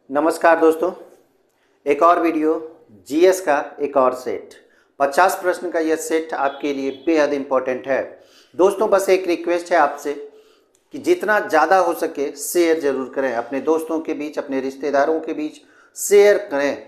नमस्कार दोस्तों, एक और वीडियो जीएस का एक और सेट 50 प्रश्न का यह सेट आपके लिए बेहद इम्पोर्टेंट है। दोस्तों बस एक रिक्वेस्ट है आपसे कि जितना ज़्यादा हो सके शेयर ज़रूर करें, अपने दोस्तों के बीच, अपने रिश्तेदारों के बीच शेयर करें।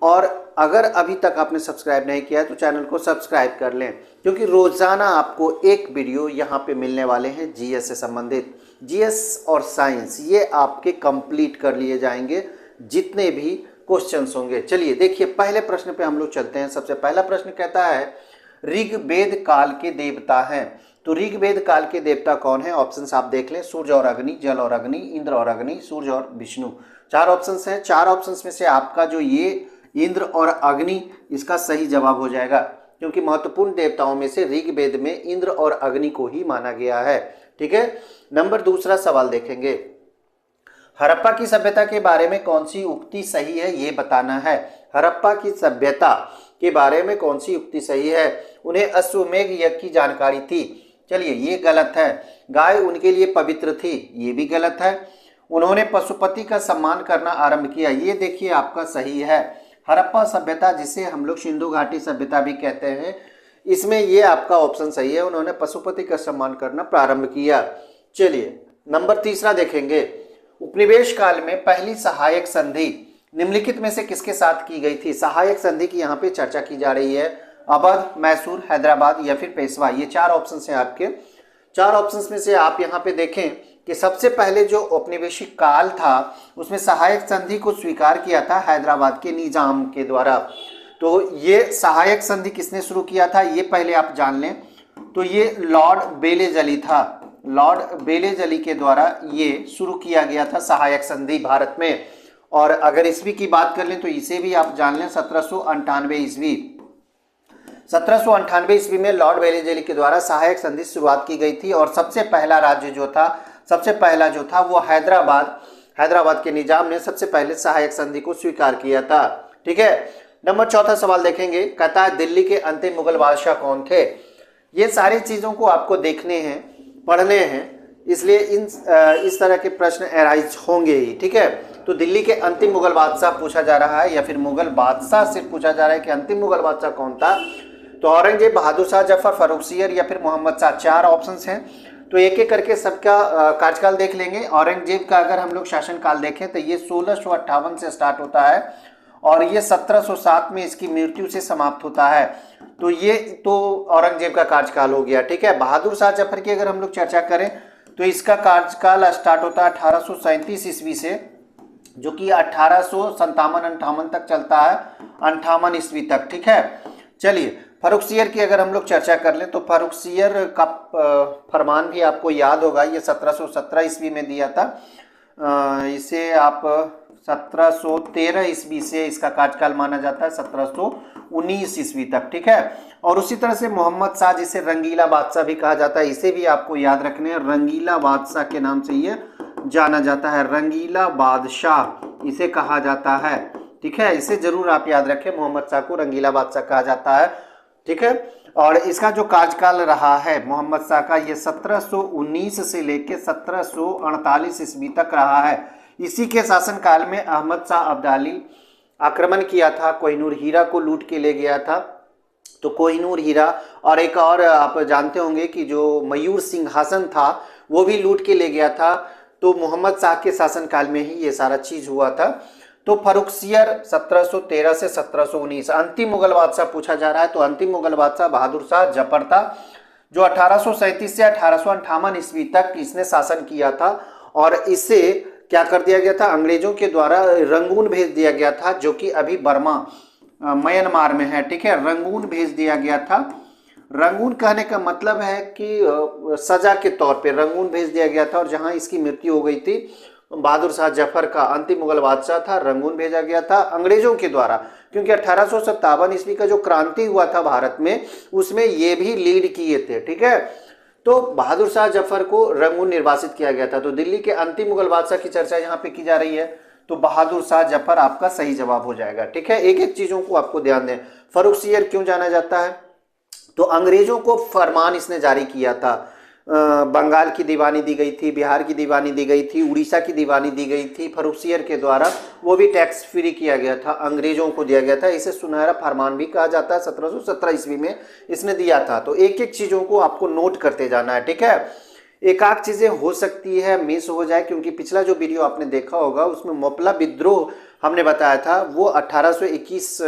और अगर अभी तक आपने सब्सक्राइब नहीं किया है तो चैनल को सब्सक्राइब कर लें, क्योंकि रोज़ाना आपको एक वीडियो यहाँ पे मिलने वाले हैं जीएस से संबंधित। जीएस और साइंस ये आपके कंप्लीट कर लिए जाएंगे जितने भी क्वेश्चंस होंगे। चलिए देखिए, पहले प्रश्न पे हम लोग चलते हैं। सबसे पहला प्रश्न कहता है ऋग्वेद काल के देवता हैं। तो ऋग्वेद काल के देवता कौन है? ऑप्शंस आप देख लें, सूर्य और अग्नि, जल और अग्नि, इंद्र और अग्नि, सूर्य और विष्णु। चार ऑप्शंस हैं। चार ऑप्शंस में से आपका जो ये इंद्र और अग्नि, इसका सही जवाब हो जाएगा, क्योंकि महत्वपूर्ण देवताओं में से ऋग्वेद में इंद्र और अग्नि को ही माना गया है। ठीक है। नंबर दूसरा सवाल देखेंगे। हड़प्पा की सभ्यता के बारे में कौन सी उक्ति सही है, ये बताना है। हड़प्पा की सभ्यता के बारे में कौन सी उक्ति सही है? उन्हें अश्वमेध यज्ञ की जानकारी थी। चलिए ये गलत है। गाय उनके लिए पवित्र थी, ये भी गलत है। उन्होंने पशुपति का सम्मान करना आरंभ किया, ये देखिए आपका सही है। हड़प्पा सभ्यता, जिसे हम लोग सिंधु घाटी सभ्यता भी कहते हैं, इसमें ये आपका ऑप्शन सही है, उन्होंने पशुपति का सम्मान करना प्रारंभ किया। चलिए नंबर तीसरा देखेंगे। उपनिवेश काल में पहली सहायक संधि निम्नलिखित में से किसके साथ की गई थी? सहायक संधि की यहाँ पे चर्चा की जा रही है। अवध, मैसूर, हैदराबाद या फिर पेशवा, ये चार ऑप्शन हैं आपके। चार ऑप्शंस में से आप यहाँ पे देखें कि सबसे पहले जो औपनिवेशिक काल था उसमें सहायक संधि को स्वीकार किया था हैदराबाद के निजाम के द्वारा। तो ये सहायक संधि किसने शुरू किया था ये पहले आप जान लें। तो ये लॉर्ड बेलेजली था। लॉर्ड बेलेजली के द्वारा ये शुरू किया गया था सहायक संधि भारत में। और अगर ईस्वी की बात कर लें तो इसे भी आप जान लें, 1798 ईस्वी। 1798 ईस्वी में लॉर्ड बेलेजली के द्वारा सहायक संधि शुरुआत की गई थी। और सबसे पहला राज्य जो था वो हैदराबाद के निजाम ने सबसे पहले सहायक संधि को स्वीकार किया था। ठीक है। नंबर चौथा सवाल देखेंगे। कहता है दिल्ली के अंतिम मुगल बादशाह कौन थे? ये सारी चीजों को आपको देखने हैं, पढ़ने हैं, इसलिए इस तरह के प्रश्न एराइज होंगे ही। ठीक है। तो दिल्ली के अंतिम मुगल बादशाह पूछा जा रहा है, या फिर मुगल बादशाह से पूछा जा रहा है कि अंतिम मुगल बादशाह कौन था? तो औरंगजेब, बहादुर शाह जफर, फर्रुखसियर या फिर मोहम्मद शाह, चार ऑप्शंस हैं। तो एक एक करके सबका कार्यकाल देख लेंगे। औरंगजेब का अगर हम लोग शासनकाल देखें तो ये 1658 से स्टार्ट होता है और ये 1707 में इसकी मृत्यु से समाप्त होता है। तो ये तो औरंगजेब का कार्यकाल हो गया। ठीक है। बहादुर शाह जफर की अगर हम लोग चर्चा करें तो इसका कार्यकाल स्टार्ट होता है 1837 ईस्वी से, जो कि 1857-58 तक चलता है, 58 ईस्वी तक। ठीक है। चलिए फर्रुखसियर की अगर हम लोग चर्चा कर लें तो फर्रुखसियर का फरमान भी आपको याद होगा, ये 1717 ईस्वी में दिया था। इसे आप 1713 ईस्वी से इसका कार्यकाल माना जाता है, 1719 ईस्वी तक। ठीक है। और उसी तरह से मोहम्मद शाह, जिसे रंगीला बादशाह भी कहा जाता है, इसे भी आपको याद रखने हैं, रंगीला बादशाह के नाम से ये जाना जाता है। रंगीला बादशाह इसे कहा जाता है। ठीक है। इसे जरूर आप याद रखें, मोहम्मद शाह को रंगीला बादशाह कहा जाता है। ठीक है। और इसका जो कार्यकाल रहा है मोहम्मद शाह का, ये 1719 से लेकर 1748 ईस्वी तक रहा है। इसी के शासनकाल में अहमद शाह अब्दाली आक्रमण किया था, कोहिनूर हीरा को लूट के ले गया था। तो कोहिनूर हीरा और एक और आप जानते होंगे कि जो मयूर सिंहासन था वो भी लूट के ले गया था। तो मोहम्मद शाह के शासनकाल में ही ये सारा चीज हुआ था। तो फर्रुखसियर 1713 से 1719। अंतिम मुगल बादशाह पूछा जा रहा है तो अंतिम मुगल बादशाह बहादुर शाह जफर था, जो 1837 से 1858 ईस्वी तक इसने शासन किया था। और इसे क्या कर दिया गया था? अंग्रेजों के द्वारा रंगून भेज दिया गया था, जो कि अभी बर्मा म्यांमार में है। ठीक है। रंगून भेज दिया गया था। रंगून कहने का मतलब है कि सजा के तौर पे रंगून भेज दिया गया था। और जहां इसकी मृत्यु हो गई थी, बहादुर शाह जफर का अंतिम मुगल बादशाह था, रंगून भेजा गया था अंग्रेजों के द्वारा, क्योंकि 1857 ईस्वी का जो क्रांति हुआ था भारत में, उसमें ये भी लीड किए थे। ठीक है। तो बहादुर शाह जफर को रंगून निर्वासित किया गया था। तो दिल्ली के अंतिम मुगल बादशाह की चर्चा यहाँ पे की जा रही है, तो बहादुर शाह जफर आपका सही जवाब हो जाएगा। ठीक है। एक एक चीजों को आपको ध्यान दें। फर्रुखसियर क्यों जाना जाता है? तो अंग्रेजों को फरमान इसने जारी किया था। बंगाल की दीवानी दी गई थी, बिहार की दीवानी दी गई थी, उड़ीसा की दीवानी दी गई थी फर्रुखियर के द्वारा, वो भी टैक्स फ्री किया गया था, अंग्रेजों को दिया गया था। इसे सुनहरा फरमान भी कहा जाता है, 1717 ईस्वी में इसने दिया था। तो एक एक चीज़ों को आपको नोट करते जाना है, ठीक है। एक आध चीज़ें हो सकती है मिस हो जाए, क्योंकि पिछला जो वीडियो आपने देखा होगा उसमें मोपला विद्रोह हमने बताया था, वो 1821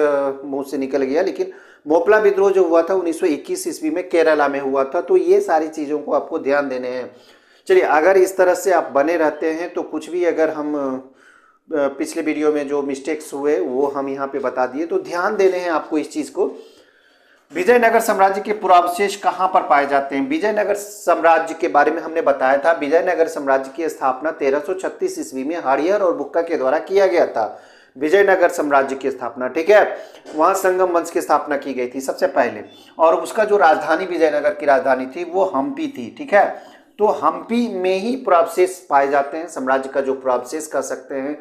मुंह से निकल गया, लेकिन मोपला विद्रोह जो हुआ था 1921 ईस्वी में केरला में हुआ था। तो ये सारी चीज़ों को आपको ध्यान देने हैं। चलिए, अगर इस तरह से आप बने रहते हैं तो कुछ भी अगर हम पिछले वीडियो में जो मिस्टेक्स हुए वो हम यहाँ पे बता दिए, तो ध्यान देने हैं आपको इस चीज़ को। विजयनगर साम्राज्य के पुरावशेष कहाँ पर पाए जाते हैं? विजयनगर साम्राज्य के बारे में हमने बताया था। विजयनगर साम्राज्य की स्थापना 1336 ईस्वी में हरिहर और बुक्का के द्वारा किया गया था। विजयनगर साम्राज्य की स्थापना, ठीक है, वहां संगम वंश की स्थापना की गई थी सबसे पहले, और उसका जो राजधानी विजयनगर की राजधानी थी वो हम्पी थी, ठीक है। तो हम्पी में ही पुरावशेष पाए जाते हैं। साम्राज्य का जो पुरावशेष कह सकते हैं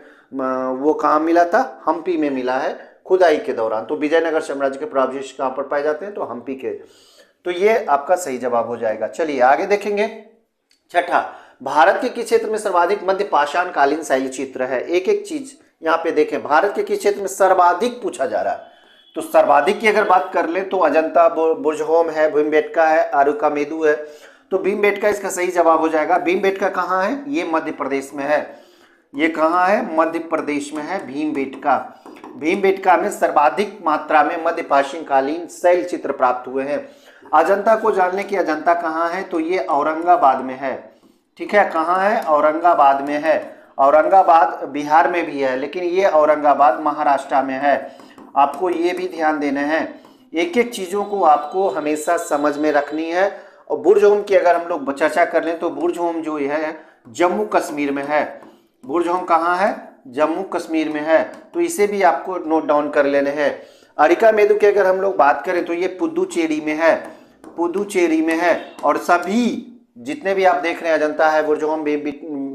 वो कहाँ मिला था? हम्पी में मिला है खुदाई के दौरान। तो विजयनगर साम्राज्य के पुरावशेष कहाँ पर पाए जाते हैं? तो हम्पी के। तो ये आपका सही जवाब हो जाएगा। चलिए आगे देखेंगे। छठा, भारत के किस क्षेत्र में सर्वाधिक मध्य पाषाण कालीन शैल चित्र है? एक एक चीज यहाँ पे देखें, भारत के किस क्षेत्र में सर्वाधिक पूछा जा रहा है। तो सर्वाधिक की अगर बात कर ले तो अजंता बुर्जहोम है, भीमबेटका है, अरुकामेदु है। तो भीमबेटका इसका सही जवाब हो जाएगा। भीमबेटका कहाँ है? ये मध्य प्रदेश में है। ये कहाँ है? मध्य प्रदेश में है भीमबेटका। भीमबेटका में सर्वाधिक मात्रा में मध्य पाषाणकालीन शैल चित्र प्राप्त हुए हैं। अजंता को जानने की, अजंता कहाँ है? तो ये औरंगाबाद में है, ठीक है। कहाँ है? औरंगाबाद में है। औरंगाबाद बिहार में भी है, लेकिन ये औरंगाबाद महाराष्ट्र में है। आपको ये भी ध्यान देना है, एक एक चीज़ों को आपको हमेशा समझ में रखनी है। और बुर्जहोम की अगर हम लोग चर्चा कर लें तो बुर्जहोम जो है जम्मू कश्मीर में है। बुर्जहोम कहाँ है? जम्मू कश्मीर में है। तो इसे भी आपको नोट डाउन कर लेने हैं। अरिकामेदु की अगर हम लोग बात करें तो ये पुदुचेरी में है, पुदुचेरी में है। और सभी जितने भी आप देख रहे हैं, अजंता है, बुर्जहोम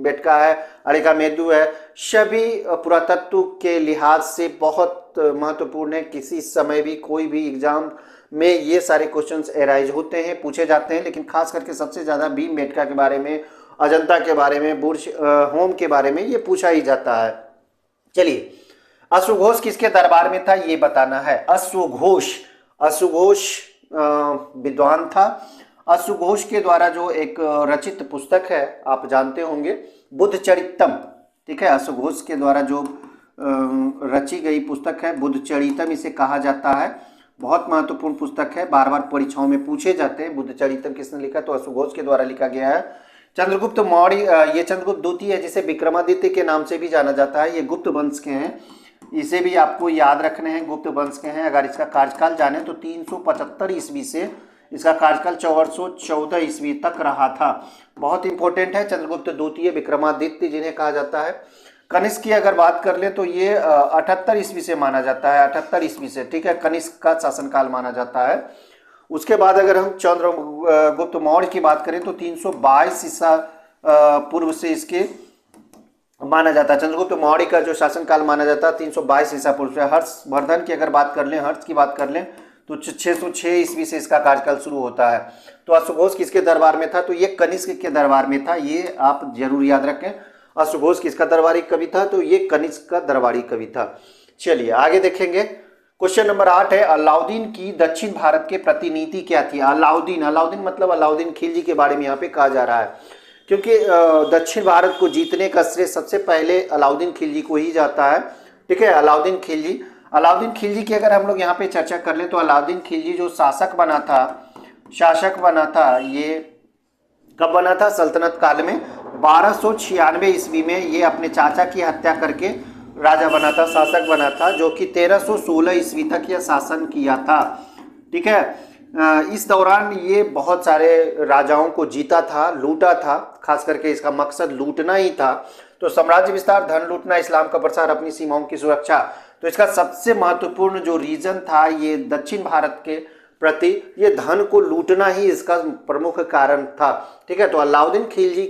बेटका है, अरिकामेदु है, सभी पुरातत्व के लिहाज से बहुत महत्वपूर्ण है। किसी समय भी कोई भी एग्जाम में ये सारे क्वेश्चंस एराइज होते हैं, पूछे जाते हैं, लेकिन खास करके सबसे ज़्यादा भीमबेटका के बारे में, अजंता के बारे में, बुर्जहोम के बारे में ये पूछा ही जाता है। चलिए, अश्वघोष किसके दरबार में था ये बताना है। अश्वघोष विद्वान था। अश्वघोष के द्वारा जो एक रचित पुस्तक है आप जानते होंगे, बुद्धचरितम, ठीक है। अश्वघोष के द्वारा जो रची गई पुस्तक है बुद्धचरितम, इसे कहा जाता है। बहुत महत्वपूर्ण पुस्तक है, बार बार परीक्षाओं में पूछे जाते हैं। बुद्धचरितम किसने लिखा? तो अश्वघोष के द्वारा लिखा गया है। चंद्रगुप्त मौर्य, ये चंद्रगुप्त द्वितीय है, जिसे विक्रमादित्य के नाम से भी जाना जाता है। ये गुप्त वंश के हैं, इसे भी आपको याद रखने हैं, गुप्त वंश के हैं। अगर इसका कार्यकाल जाने तो 375 ईस्वी से इसका कार्यकाल 414 ईस्वी तक रहा था। बहुत इंपॉर्टेंट है चंद्रगुप्त द्वितीय, विक्रमादित्य जिन्हें कहा जाता है। कनिष्क की अगर बात कर ले तो ये 78 ईस्वी से माना जाता है, 78 ईस्वी से, ठीक है, कनिष्क का शासनकाल माना जाता है। उसके बाद अगर हम चंद्रगुप्त मौर्य की बात करें तो 322 ईसा पूर्व से इसके माना जाता है। चंद्रगुप्त मौर्य का जो शासनकाल माना जाता है 322 ईसा पूर्व से। हर्षवर्धन की अगर बात कर लें, हर्ष की बात कर लें तो 606 ईस्वी से इसका कार्यकाल शुरू होता है। तो अश्वघोष किसके दरबार में था? तो ये कनिष्क के दरबार में था, ये आप जरूर याद रखें। अश्वघोष किसका दरबारी कवि था? तो ये कनिष्क का दरबारी कवि था। चलिए आगे देखेंगे। क्वेश्चन नंबर 8 है, अलाउद्दीन की दक्षिण भारत के प्रतिनीति क्या थी? अलाउद्दीन मतलब अलाउद्दीन खिलजी के बारे में यहाँ पे कहा जा रहा है, क्योंकि दक्षिण भारत को जीतने का श्रेय सबसे पहले अलाउद्दीन खिलजी को ही जाता है, ठीक है। अलाउद्दीन खिलजी की अगर हम लोग यहाँ पे चर्चा कर लें तो अलाउद्दीन खिलजी जो शासक बना था, ये कब बना था? सल्तनत काल में 1296 ईस्वी में ये अपने चाचा की हत्या करके राजा बना था, शासक बना था, जो कि 1316 ईस्वी तक यह शासन किया था, ठीक है। इस दौरान ये बहुत सारे राजाओं को जीता था, लूटा था, खास करके इसका मकसद लूटना ही था। तो साम्राज्य विस्तार, धन लूटना, इस्लाम का प्रसार, अपनी सीमाओं की सुरक्षा। तो इसका सबसे महत्वपूर्ण जो रीजन था ये दक्षिण भारत के प्रति ये धन को लूटना ही इसका प्रमुख कारण था, ठीक है। तो अलाउद्दीन खिलजी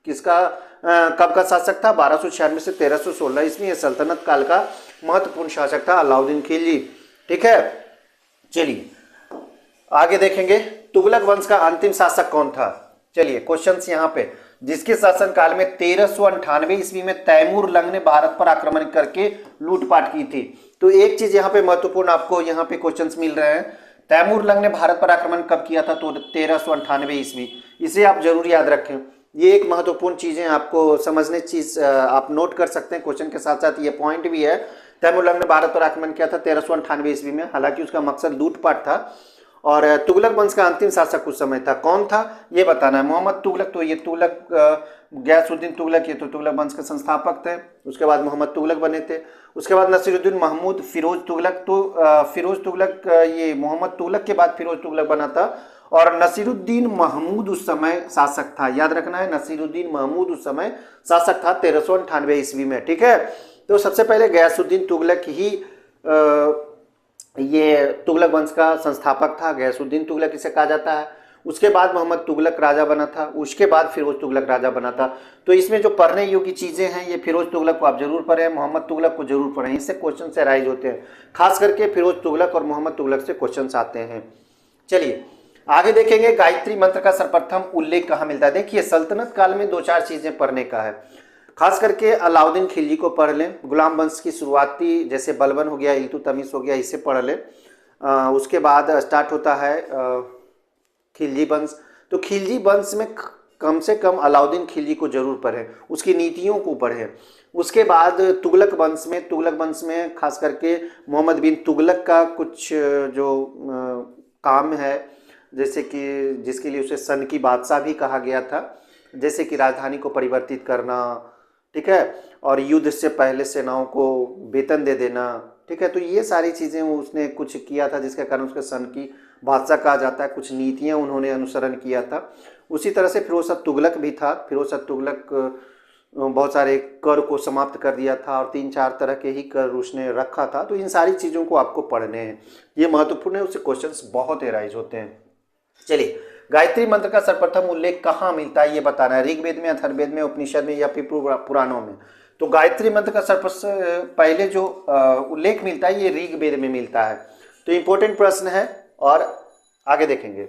किसका कब का शासक था? 1296 से 1316 ईस्वी, ये सल्तनत काल का महत्वपूर्ण शासक था अलाउद्दीन खिलजी, ठीक है। चलिए आगे देखेंगे, तुगलक वंश का अंतिम शासक कौन था? चलिए क्वेश्चंस यहाँ पे, जिसके शासनकाल में 1398 ईस्वी में तैमूर लंग ने भारत पर आक्रमण करके लूटपाट की थी। तो एक चीज यहाँ पे महत्वपूर्ण आपको यहाँ पे क्वेश्चंस मिल रहे हैं, तैमूर लंग ने भारत पर आक्रमण कब किया था, तो 1398 ईस्वी। इसे आप जरूर याद रखें, ये एक महत्वपूर्ण चीजें आपको समझने चीज आप नोट कर सकते हैं क्वेश्चन के साथ साथ, ये पॉइंट भी है। तैमूर लंग ने भारत पर आक्रमण किया था 1398 ईस्वी में, हालांकि उसका मकसद लूटपाट था। और तुगलक वंश का अंतिम शासक उस समय था, कौन था ये बताना है। मोहम्मद तुगलक, तो ये तुगलक गयासुद्दीन तुगलक, ये तो तुगलक वंश के संस्थापक थे। उसके बाद मोहम्मद तुगलक बने थे। उसके बाद नसीरुद्दीन महमूद फिरोज तुगलक, तो फिरोज तुगलक ये मोहम्मद तुगलक के बाद फिरोज तुगलक बना था। और नसीरुद्दीन महमूद उस समय शासक था, याद रखना है, नसीरुद्दीन महमूद उस समय शासक था 1398 ईस्वी में, ठीक है। तो सबसे पहले गयासुद्दीन तुगलक ही ये तुगलक वंश का संस्थापक था, गयासुद्दीन तुगलक इसे कहा जाता है। उसके बाद मोहम्मद तुगलक राजा बना था, उसके बाद फिरोज तुगलक राजा बना था। तो इसमें जो पढ़ने योग्य चीजें हैं, ये फिरोज तुगलक को आप जरूर पढ़ें, मोहम्मद तुगलक को जरूर पढ़ें, इससे क्वेश्चन से राइज होते हैं, खास करके फिरोज तुगलक और मोहम्मद तुगलक से क्वेश्चन आते हैं। चलिए आगे देखेंगे, गायत्री मंत्र का सर्वप्रथम उल्लेख कहाँ मिलता है। देखिए सल्तनत काल में दो चार चीजें पढ़ने का है, खास करके अलाउद्दीन खिलजी को पढ़ लें, गुलाम वंश की शुरुआती जैसे बलबन हो गया, इल्तुतमिश हो गया, इसे पढ़ लें। उसके बाद स्टार्ट होता है खिलजी वंश, तो खिलजी वंश में कम से कम अलाउद्दीन खिलजी को जरूर पढ़ें, उसकी नीतियों को पढ़ें। उसके बाद तुगलक वंश में खास करके मोहम्मद बिन तुगलक का कुछ जो काम है, जैसे कि जिसके लिए उसे सन की बादशाह भी कहा गया था, जैसे कि राजधानी को परिवर्तित करना, ठीक है, और युद्ध से पहले सेनाओं को वेतन दे देना, ठीक है। तो ये सारी चीज़ें उसने कुछ किया था, जिसके कारण उसके सन की बादशाह कहा जाता है, कुछ नीतियां उन्होंने अनुसरण किया था। उसी तरह से फिरोज शाह तुगलक भी था, फिरोज शाह तुगलक बहुत सारे कर को समाप्त कर दिया था और 3-4 तरह के ही कर उसने रखा था। तो इन सारी चीज़ों को आपको पढ़ने हैं, ये महत्वपूर्ण है, उससे क्वेश्चंस बहुत एराइज होते हैं। चलिए गायत्री मंत्र का सर्वप्रथम उल्लेख कहाँ मिलता है ये बताना है, ऋग्वेद में, अथर्ववेद में, उपनिषद में या फिर पुराणों में। तो गायत्री मंत्र का सबसे पहले जो उल्लेख मिलता है ये ऋग्वेद में मिलता है। तो इंपॉर्टेंट प्रश्न है और आगे देखेंगे।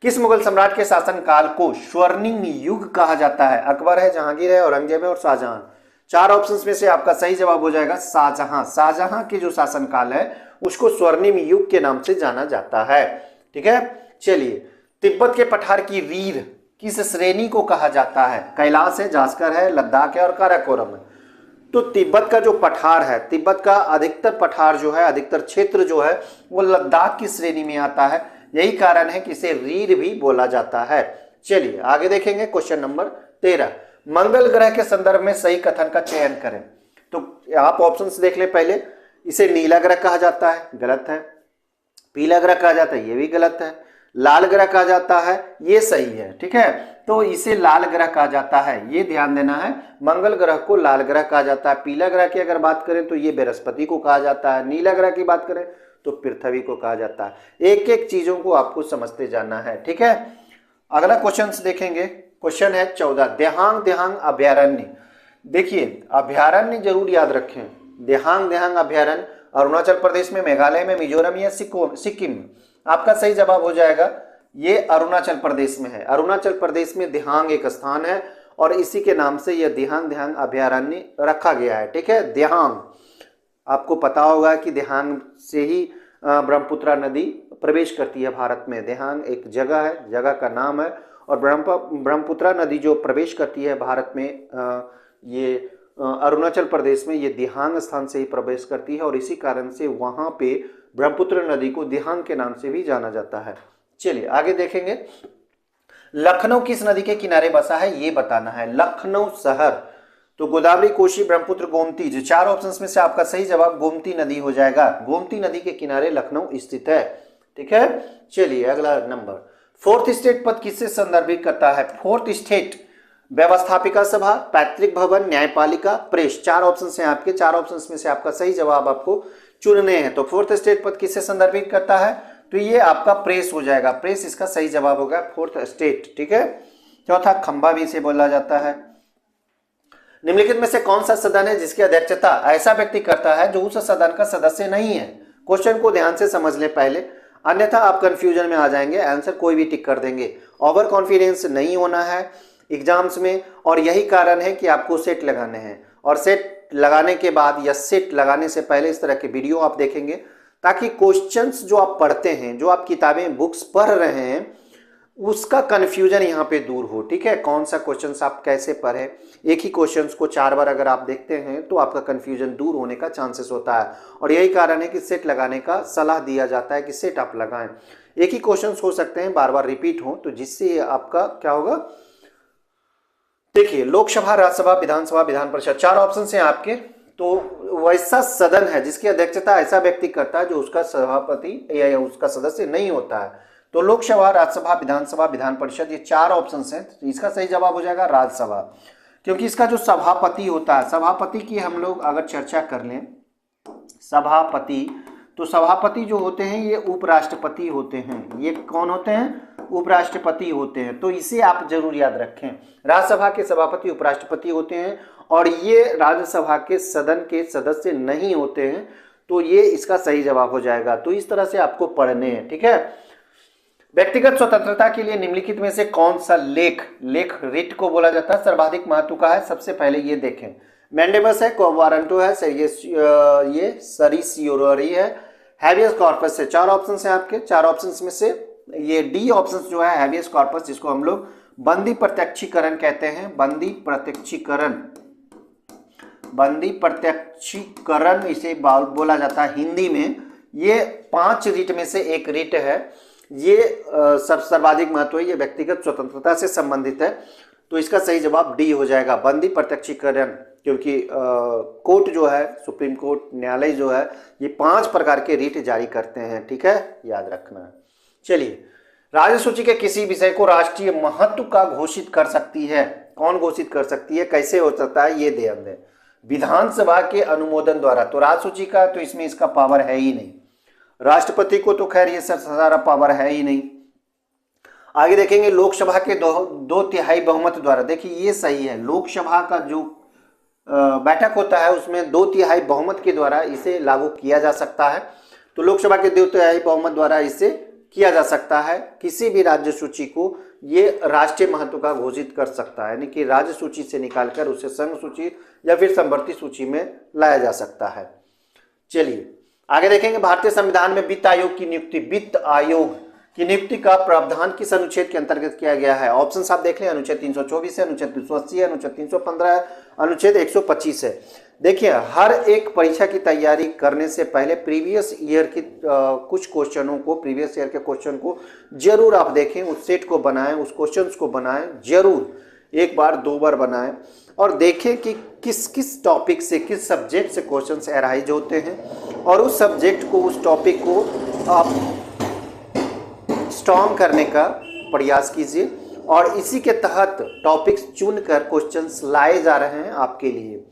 किस मुगल सम्राट के शासनकाल को स्वर्णिम युग कहा जाता है? अकबर है, जहांगीर है, औरंगजेब है और शाहजहां। 4 ऑप्शंस में से आपका सही जवाब हो जाएगा शाहजहां। शाहजहां के जो शासनकाल है उसको स्वर्णिम युग के नाम से जाना जाता है, ठीक है। चलिए तिब्बत के पठार की रीढ़ किस श्रेणी को कहा जाता है? कैलाश है, जास्कर है, लद्दाख है और काराकोरम है। तो तिब्बत का जो पठार है, तिब्बत का अधिकतर पठार जो है, अधिकतर क्षेत्र जो है वो लद्दाख की श्रेणी में आता है, यही कारण है कि इसे रीढ़ भी बोला जाता है। चलिए आगे देखेंगे क्वेश्चन नंबर 13। मंगल ग्रह के संदर्भ में सही कथन का चयन करें। तो आप ऑप्शंस देख ले पहले। इसे नीला ग्रह कहा जाता है, गलत है। पीला ग्रह कहा जाता है, ये भी गलत है। लाल ग्रह कहा जाता है, ये सही है, ठीक है। तो इसे लाल ग्रह कहा जाता है, ये ध्यान देना है, मंगल ग्रह को लाल ग्रह कहा जाता है। पीला ग्रह की अगर बात करें तो ये बृहस्पति को कहा जाता है। नीला ग्रह की बात करें तो पृथ्वी को कहा जाता है। एक एक चीजों को आपको समझते जाना है, ठीक है। अगला क्वेश्चन देखेंगे, क्वेश्चन है 14। देहांग अभयारण्य। देखिए अभयारण्य जरूर याद रखें, देहांग अभयारण्य अरुणाचल प्रदेश में, मेघालय में, मिजोरम या सिक्किम में। आपका सही जवाब हो जाएगा ये अरुणाचल प्रदेश में है। अरुणाचल प्रदेश में देहांग एक स्थान है और इसी के नाम से यह देहांग अभयारण्य रखा गया है, ठीक है। देहांग, आपको पता होगा कि देहांग से ही ब्रह्मपुत्रा नदी प्रवेश करती है भारत में। देहांग एक जगह है, जगह का नाम है, और ब्रह्मपुत्रा नदी जो प्रवेश करती है भारत में ये अरुणाचल प्रदेश में, ये देहांग स्थान से ही प्रवेश करती है और इसी कारण से वहां पे ब्रह्मपुत्र नदी को देहांग के नाम से भी जाना जाता है। चलिए आगे देखेंगे। लखनऊ किस नदी के किनारे बसा है ये बताना है। लखनऊ शहर, तो गोदावरी, कोसी, ब्रह्मपुत्र, गोमती, जो 4 ऑप्शंस में से आपका सही जवाब गोमती नदी हो जाएगा। गोमती नदी के किनारे लखनऊ स्थित है, ठीक है। चलिए अगला नंबर। फोर्थ स्टेट पद किससे संदर्भित करता है? फोर्थ स्टेट व्यवस्थापिका सभा, पैतृक भवन, न्यायपालिका, प्रेस। 4 ऑप्शन है आपके, 4 ऑप्शन में से आपका सही जवाब आपको चुनने हैं। तो फोर्थ स्टेट पद किससे संदर्भित करता है? तो ये आपका प्रेस हो जाएगा, प्रेस इसका सही जवाब होगा, फोर्थ स्टेट, ठीक है। चौथा खंबा भी इसे बोला जाता है। निम्नलिखित में से कौन सा सदन है जिसकी अध्यक्षता ऐसा व्यक्ति करता है जो उस सदन का सदस्य नहीं है? क्वेश्चन को ध्यान से समझ ले पहले। अन्यथा आप कंफ्यूजन में आ जाएंगे, आंसर कोई भी टिक कर देंगे। ओवर कॉन्फिडेंस नहीं होना है एग्जाम्स में, और यही कारण है कि आपको सेट लगाने हैं। और सेट लगाने के बाद या सेट लगाने से पहले इस तरह के वीडियो आप देखेंगे, ताकि क्वेश्चंस जो आप पढ़ते हैं, जो आप किताबें बुक्स पढ़ रहे हैं, उसका कंफ्यूजन यहाँ पे दूर हो। ठीक है, कौन सा क्वेश्चंस आप कैसे पढ़े, एक ही क्वेश्चंस को 4 बार अगर आप देखते हैं तो आपका कंफ्यूजन दूर होने का चांसेस होता है। और यही कारण है कि सेट लगाने का सलाह दिया जाता है कि सेट आप लगाएं। एक ही क्वेश्चंस हो सकते हैं बार बार रिपीट हो, तो जिससे आपका क्या होगा, देखिए लोकसभा, राज्यसभा, विधानसभा, विधान परिषद, 4 ऑप्शन हैं आपके। तो वैसा सदन है जिसकी अध्यक्षता ऐसा व्यक्ति करता है जो उसका सभापति या उसका सदस्य नहीं होता है। तो लोकसभा, राज्यसभा, विधानसभा, विधान परिषद, ये 4 ऑप्शन हैं। तो इसका सही जवाब हो जाएगा राज्यसभा, क्योंकि इसका जो सभापति होता है, सभापति की हम लोग अगर चर्चा कर लें, सभापति, तो सभापति जो होते हैं ये उपराष्ट्रपति होते हैं। ये कौन होते हैं, उपराष्ट्रपति होते हैं। तो इसे आप जरूर याद रखें, राज्यसभा के सभापति उपराष्ट्रपति होते हैं और ये राज्यसभा के सदन के सदस्य नहीं होते हैं। तो ये इसका सही जवाब हो जाएगा। तो इस तरह से आपको पढ़ने हैं। ठीक है, व्यक्तिगत स्वतंत्रता के लिए निम्नलिखित में से कौन सा लेख रिट को बोला जाता है, सर्वाधिक महत्व का है। सबसे पहले ये देखें, मैंडेबस है, क्व वारंटो है, ये सरिसियोरी है, हैबियस कॉर्पस है। 4 ऑप्शन है आपके। 4 ऑप्शन में से ये डी ऑप्शन जो है हैबियस कॉर्पस, जिसको हम लोग बंदी प्रत्यक्षीकरण कहते हैं, बंदी प्रत्यक्षीकरण इसे बोला जाता है हिंदी में। ये 5 रिट में से एक रिट है। ये सर्वाधिक महत्व है, ये व्यक्तिगत स्वतंत्रता से संबंधित है। तो इसका सही जवाब डी हो जाएगा, बंदी प्रत्यक्षीकरण। क्योंकि कोर्ट जो है, सुप्रीम कोर्ट, न्यायालय जो है, ये 5 प्रकार के रिट जारी करते हैं। ठीक है, याद रखना। चलिए, राज्य सूची के किसी विषय को राष्ट्रीय महत्व का घोषित कर सकती है। कौन घोषित कर सकती है, कैसे हो सकता है, ये ध्यान दें। विधानसभा के अनुमोदन द्वारा। तो राज्य सूची का तो इसमें इसका पावर है ही नहीं। राष्ट्रपति को तो खैर ये सारा पावर है ही नहीं। आगे देखेंगे, लोकसभा के 2/3 बहुमत द्वारा। देखिए ये सही है, लोकसभा का जो बैठक होता है उसमें 2/3 बहुमत के द्वारा इसे लागू किया जा सकता है। तो लोकसभा के 2/3 बहुमत द्वारा इसे किया जा सकता है। किसी भी राज्य सूची को ये राष्ट्रीय महत्व का घोषित कर सकता है, यानी कि राज्य सूची से निकालकर उसे संघ सूची या फिर समवर्ती सूची में लाया जा सकता है। चलिए आगे देखेंगे, भारतीय संविधान में वित्त आयोग की नियुक्ति, वित्त आयोग की नियुक्ति का प्रावधान किस अनुच्छेद के अंतर्गत किया गया है। ऑप्शन आप देख लें, अनुच्छेद 324 है, अनुच्छेद 380 है, अनुच्छेद 315 है, अनुच्छेद 125 है। देखिए, हर एक परीक्षा की तैयारी करने से पहले प्रीवियस ईयर की कुछ क्वेश्चनों को, प्रीवियस ईयर के क्वेश्चन को जरूर आप देखें, उस सेट को बनाएं, उस क्वेश्चन को बनाएं, जरूर 1 बार 2 बार बनाएं और देखें कि किस किस टॉपिक से, किस सब्जेक्ट से क्वेश्चंस एराइज होते हैं, और उस सब्जेक्ट को, उस टॉपिक को आप स्ट्रॉन्ग करने का प्रयास कीजिए। और इसी के तहत टॉपिक्स चुनकर क्वेश्चंस लाए जा रहे हैं आपके लिए।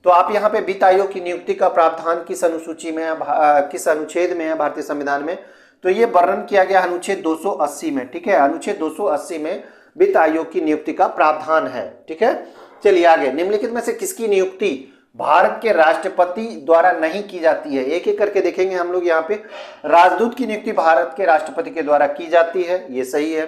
तो आप यहाँ पे वित्त आयोग की नियुक्ति का प्रावधान किस अनुसूची में है, किस अनुच्छेद में है भारतीय संविधान में, तो ये वर्णन किया गया अनुच्छेद 280 में। ठीक है, अनुच्छेद 280 में वित्त आयोग की नियुक्ति का प्रावधान है। ठीक है, चलिए आगे, निम्नलिखित में से किसकी नियुक्ति भारत के राष्ट्रपति द्वारा नहीं की जाती है। एक एक करके देखेंगे हम लोग। यहाँ पे राजदूत की नियुक्ति भारत के राष्ट्रपति के द्वारा की जाती है, ये सही है।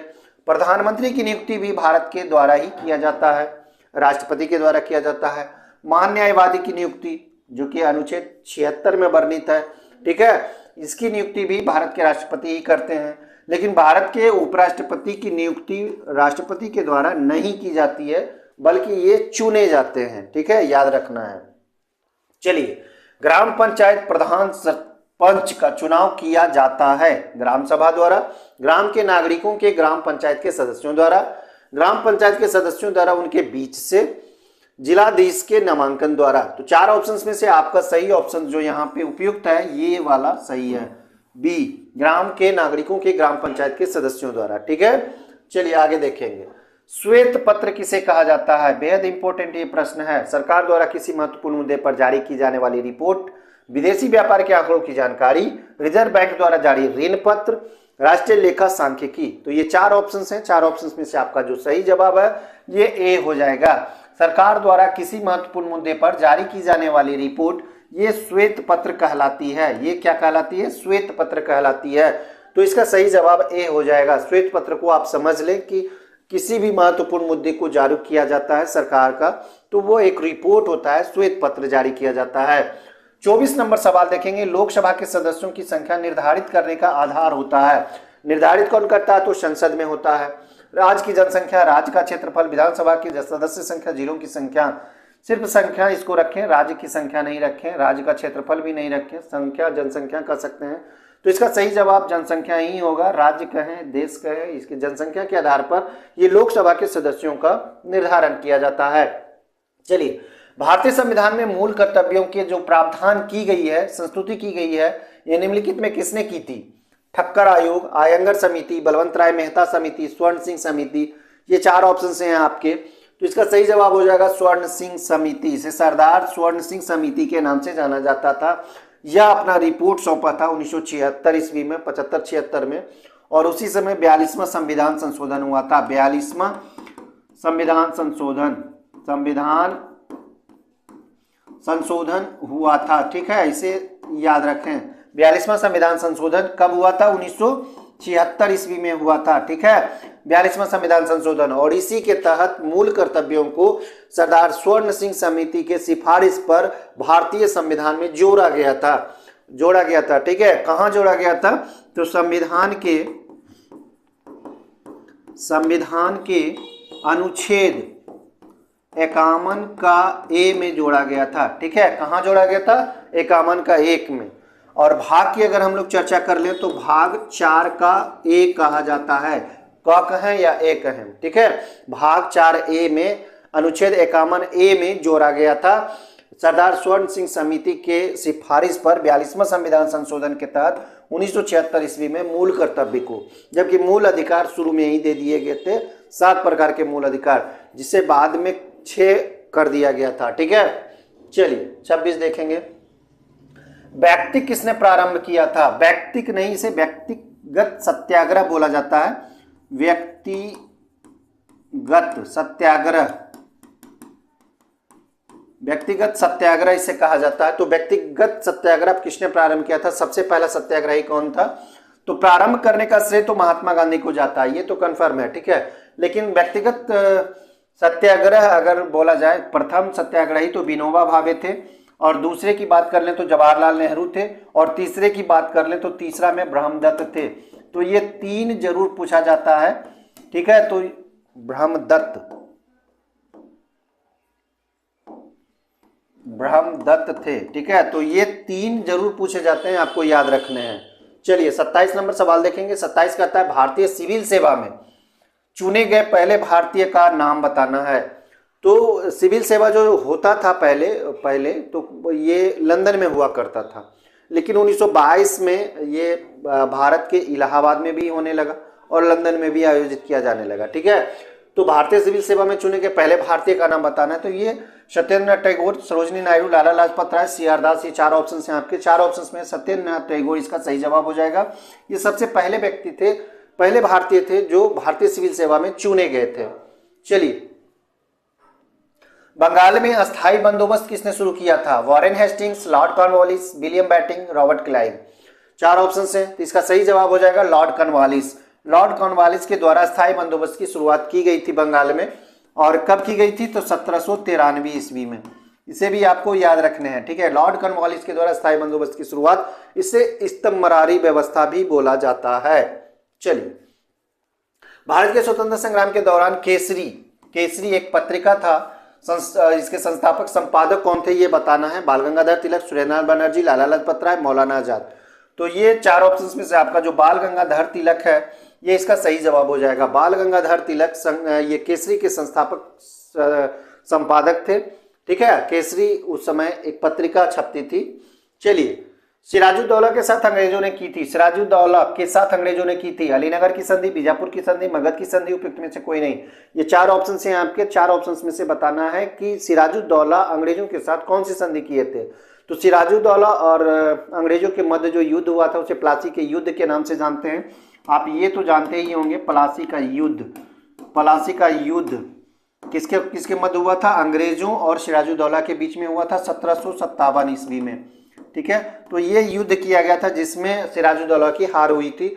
प्रधानमंत्री की नियुक्ति भी भारत के द्वारा ही किया जाता है, राष्ट्रपति के द्वारा किया जाता है। महान न्यायवादी की नियुक्ति, जो कि अनुच्छेद 76 में वर्णित है, ठीक है, इसकी नियुक्ति भी भारत के राष्ट्रपति ही करते हैं। लेकिन भारत के उपराष्ट्रपति की नियुक्ति राष्ट्रपति के द्वारा नहीं की जाती है, बल्कि ये चुने जाते हैं। ठीक है, याद रखना है। चलिए, ग्राम पंचायत प्रधान सरपंच का चुनाव किया जाता है ग्राम सभा द्वारा, ग्राम के नागरिकों के, ग्राम पंचायत के सदस्यों द्वारा, ग्राम पंचायत के सदस्यों द्वारा, उनके बीच से, जिलाधीश के नामांकन द्वारा। तो 4 ऑप्शंस में से आपका सही ऑप्शन जो यहाँ पे उपयुक्त है, ये वाला सही है, बी, ग्राम के नागरिकों के, ग्राम पंचायत के सदस्यों द्वारा। ठीक है, चलिए आगे देखेंगे, श्वेत पत्र किसे कहा जाता है। बेहद इंपॉर्टेंट ये प्रश्न है। सरकार द्वारा किसी महत्वपूर्ण मुद्दे पर जारी की जाने वाली रिपोर्ट, विदेशी व्यापार के आंकड़ों की जानकारी, रिजर्व बैंक द्वारा जारी ऋण पत्र, राष्ट्रीय लेखा सांख्यिकी। तो ये 4 ऑप्शंस हैं। 4 ऑप्शंस में से आपका जो सही जवाब है ये ए हो जाएगा। सरकार द्वारा किसी महत्वपूर्ण मुद्दे पर जारी की जाने वाली रिपोर्ट, ये श्वेत पत्र कहलाती है। ये क्या कहलाती है, श्वेत पत्र कहलाती है। तो इसका सही जवाब ए हो जाएगा। श्वेत पत्र को आप समझ लें कि किसी भी महत्वपूर्ण मुद्दे को जारी किया जाता है सरकार का, तो वो एक रिपोर्ट होता है, श्वेत पत्र जारी किया जाता है। 24 नंबर सवाल देखेंगे, लोकसभा के सदस्यों की संख्या निर्धारित करने का आधार होता है। निर्धारित कौन करता है? तो संसद में होता है। राज्य की जनसंख्या, राज्य का क्षेत्रफल, विधानसभा की सदस्य संख्या, जिलों की संख्या, सिर्फ संख्या इसको रखें, राज्य की संख्या नहीं रखें, राज्य का क्षेत्रफल भी नहीं रखें, संख्या जनसंख्या कर सकते हैं। तो इसका सही जवाब जनसंख्या ही होगा। राज्य कहें, देश कहें, इसकी जनसंख्या के आधार पर ये लोकसभा के सदस्यों का निर्धारण किया जाता है। चलिए, भारतीय संविधान में मूल कर्तव्यों के जो प्रावधान की गई है, संस्तुति की गई है, ये निम्नलिखित में किसने की थी? ठक्कर आयोग, आयंगर समिति, बलवंत राय मेहता समिति, स्वर्ण सिंह समिति। ये 4 ऑप्शन हैं आपके। तो इसका सही जवाब हो जाएगा स्वर्ण सिंह समिति। इसे सरदार स्वर्ण सिंह समिति के नाम से जाना जाता था। यह अपना रिपोर्ट सौंपा था 1976 ईस्वी में, 75-76 में, और उसी समय 42वां संविधान संशोधन हुआ था। 42वां संविधान संशोधन हुआ था। ठीक है, इसे याद रखें। 42वां संविधान संशोधन कब हुआ था? 1976 ईस्वी में हुआ था। ठीक है, 42वां संविधान संशोधन, और इसी के तहत मूल कर्तव्यों को सरदार स्वर्ण सिंह समिति के सिफारिश पर भारतीय संविधान में जोड़ा गया था। ठीक है, कहां जोड़ा गया था? तो संविधान के अनुच्छेद 51 का ए में जोड़ा गया था। ठीक है, कहां जोड़ा गया था? 51 का 1 में। और भाग की अगर हम लोग चर्चा कर लें तो भाग 4 का ए कहा जाता है। क कहें या ए कहें, ठीक है, भाग 4 ए में अनुच्छेद 51 ए में जोड़ा गया था। सरदार स्वर्ण सिंह समिति के सिफारिश पर 42वां संविधान संशोधन के तहत 1976 ईस्वी में मूल कर्तव्य को, जबकि मूल अधिकार शुरू में ही दे दिए गए थे, 7 प्रकार के मूल अधिकार, जिसे बाद में 6 कर दिया गया था। ठीक है, चलिए 26 देखेंगे। व्यक्तिक किसने प्रारंभ किया था? व्यक्तिक नहीं, इसे व्यक्तिगत सत्याग्रह बोला जाता है। व्यक्तिगत सत्याग्रह इसे कहा जाता है। तो व्यक्तिगत सत्याग्रह किसने प्रारंभ किया था? सबसे पहला सत्याग्रही कौन था? तो प्रारंभ करने का श्रेय तो महात्मा गांधी को जाता है, ये तो कंफर्म है। ठीक है, लेकिन व्यक्तिगत सत्याग्रह अगर बोला जाए, प्रथम सत्याग्रही तो विनोबा भावे थे, और दूसरे की बात कर लें तो जवाहरलाल नेहरू थे, और तीसरे की बात कर लें तो तीसरा में ब्रह्मदत्त थे। तो ये 3 जरूर पूछा जाता है। ठीक है, तो ब्रह्मदत्त थे। ठीक है, तो ये 3 जरूर पूछे जाते हैं, आपको याद रखने हैं। चलिए 27 नंबर सवाल देखेंगे। 27 कहता है भारतीय सिविल सेवा में चुने गए पहले भारतीय का नाम बताना है। तो सिविल सेवा जो होता था पहले तो ये लंदन में हुआ करता था, लेकिन 1922 में ये भारत के इलाहाबाद में भी होने लगा और लंदन में भी आयोजित किया जाने लगा। ठीक है, तो भारतीय सिविल सेवा में चुने गए पहले भारतीय का नाम बताना है। तो ये सत्येंद्रनाथ टैगोर, सरोजिनी नायडू, लाला लाजपत राय, सी.आर. दास, ये 4 ऑप्शन हैं आपके। 4 ऑप्शन में सत्येंद्रनाथ टैगोर इसका सही जवाब हो जाएगा। ये सबसे पहले व्यक्ति थे, पहले भारतीय थे जो भारतीय सिविल सेवा में चुने गए थे। चलिए, बंगाल में अस्थायी बंदोबस्त किसने शुरू किया था? Warren Hastings, Lord Cornwallis, William Bentinck, Robert Clive. 4 option हैं, तो इसका सही जवाब हो जाएगा लॉर्ड कॉर्नवालिस। लॉर्ड कॉर्नवालिस के द्वारा अस्थायी बंदोबस्त की शुरुआत की गई थी बंगाल में, और कब की गई थी? तो 1793 ईस्वी में। इसे भी आपको याद रखने हैं। ठीक है, लॉर्ड कॉर्नवालिस के द्वारा अस्थायी बंदोबस्त की शुरुआत, इसे स्तंभरारी व्यवस्था भी बोला जाता है। चलिए, भारत के स्वतंत्रता संग्राम के दौरान केसरी एक पत्रिका था, इसके संस्थापक संपादक कौन थे ये बताना है। बाल गंगाधर तिलक, सुरेंद्रनाथ बनर्जी, लाला लाजपत राय, मौलाना आजाद। तो ये 4 ऑप्शंस में से आपका जो बाल गंगाधर तिलक है, ये इसका सही जवाब हो जाएगा। बाल गंगाधर तिलक ये केसरी के संस्थापक संपादक थे। ठीक है, केसरी उस समय एक पत्रिका छपती थी। चलिए, सिराजुद्दौला के साथ अंग्रेजों ने की थी, सिराजुद्दौला के साथ अंग्रेजों ने की थी अलीनगर की संधि, बीजापुर की संधि, मगध की संधि, उपयुक्त में से कोई नहीं। ये 4 ऑप्शन हैं आपके। 4 ऑप्शन में से बताना है कि सिराजुद्दौला अंग्रेजों के साथ कौन सी संधि किए थे। तो सिराजुद्दौला और अंग्रेजों के मध्य जो युद्ध हुआ था उसे प्लासी के युद्ध के नाम से जानते हैं। आप ये तो जानते ही होंगे, प्लासी का युद्ध किसके मध्य हुआ था? अंग्रेजों और सिराजुद्दौला के बीच में हुआ था 1757 ईस्वी में। ठीक है, तो ये युद्ध किया गया था जिसमें सिराजुद्दौला की हार हुई थी।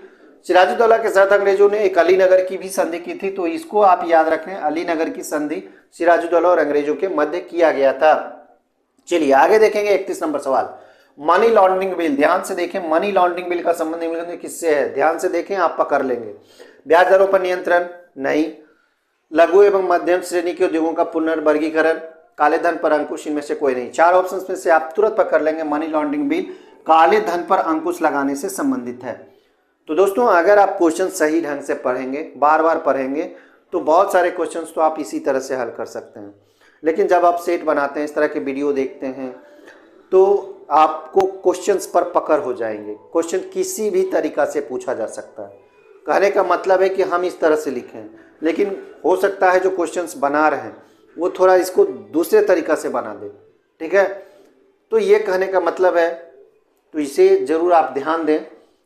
सिराजुद्दौला के साथ अंग्रेजों ने एक अलीनगर की भी संधि की थी, तो इसको आप याद रखें, अलीनगर की संधि सिराजुद्दौला और अंग्रेजों के मध्य किया गया था। चलिए आगे देखेंगे 31 नंबर सवाल, मनी लॉन्ड्रिंग बिल। ध्यान से देखें, मनी लॉन्ड्रिंग बिल का संबंध निम्नलिखित में किससे है? ध्यान से देखें, आप पकड़ लेंगे। ब्याज दरों पर नियंत्रण नहीं, लघु एवं मध्यम श्रेणी के उद्योगों का पुनर्वर्गीकरण, काले धन पर अंकुश, इनमें से कोई नहीं। 4 ऑप्शन में से आप तुरंत पकड़ लेंगे, मनी लॉन्ड्रिंग बिल काले धन पर अंकुश लगाने से संबंधित है। तो दोस्तों अगर आप क्वेश्चन सही ढंग से पढ़ेंगे, बार बार पढ़ेंगे, तो बहुत सारे क्वेश्चंस तो आप इसी तरह से हल कर सकते हैं। लेकिन जब आप सेट बनाते हैं, इस तरह के वीडियो देखते हैं, तो आपको क्वेश्चंस पर पकड़ हो जाएंगे। क्वेश्चन किसी भी तरीका से पूछा जा सकता है। कहने का मतलब है कि हम इस तरह से लिखें, लेकिन हो सकता है जो क्वेश्चंस बना रहे हैं वो थोड़ा इसको दूसरे तरीका से बना दे, ठीक है। तो ये कहने का मतलब है, तो इसे ज़रूर आप ध्यान दें।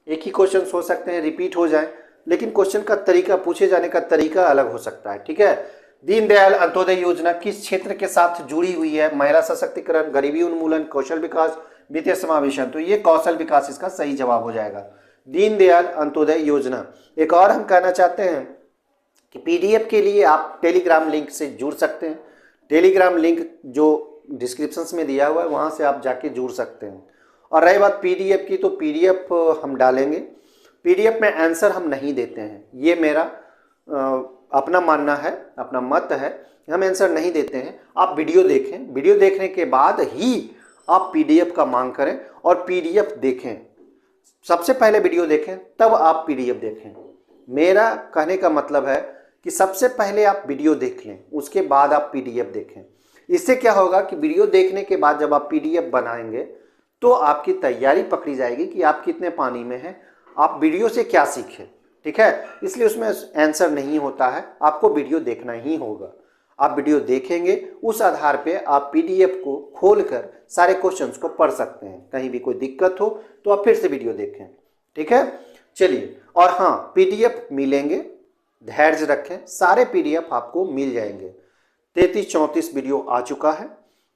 एक ही क्वेश्चन हो सकते हैं, रिपीट हो जाए, लेकिन क्वेश्चन का तरीका, पूछे जाने का तरीका अलग हो सकता है, ठीक है। दीनदयाल अंत्योदय योजना किस क्षेत्र के साथ जुड़ी हुई है? महिला सशक्तिकरण, गरीबी उन्मूलन, कौशल विकास, वित्तीय समावेशन। तो ये कौशल विकास इसका सही जवाब हो जाएगा, दीनदयाल अंत्योदय योजना। एक और हम कहना चाहते हैं कि पीडीएफ के लिए आप टेलीग्राम लिंक से जुड़ सकते हैं। टेलीग्राम लिंक जो डिस्क्रिप्शन में दिया हुआ है, वहाँ से आप जाके जुड़ सकते हैं। और रही बात पीडीएफ की, तो पीडीएफ हम डालेंगे। पीडीएफ में आंसर हम नहीं देते हैं, ये मेरा अपना मानना है, अपना मत है, हम आंसर नहीं देते हैं। आप वीडियो देखें, वीडियो देखने के बाद ही आप पीडीएफ का मांग करें और पीडीएफ देखें। सबसे पहले वीडियो देखें, तब आप पीडीएफ देखें। मेरा कहने का मतलब है कि सबसे पहले आप वीडियो देख लें, उसके बाद आप पीडीएफ देखें। इससे क्या होगा कि वीडियो देखने के बाद जब आप पीडीएफ बनाएंगे तो आपकी तैयारी पकड़ी जाएगी कि आप कितने पानी में हैं, आप वीडियो से क्या सीखें, ठीक है। इसलिए उसमें आंसर नहीं होता है, आपको वीडियो देखना ही होगा। आप वीडियो देखेंगे, उस आधार पे आप पीडीएफ को खोलकर सारे क्वेश्चंस को पढ़ सकते हैं। कहीं भी कोई दिक्कत हो तो आप फिर से वीडियो देखें, ठीक है। चलिए, और हाँ, पीडीएफ मिलेंगे, धैर्य रखें, सारे पीडीएफ आपको मिल जाएंगे। 33-34 वीडियो आ चुका है,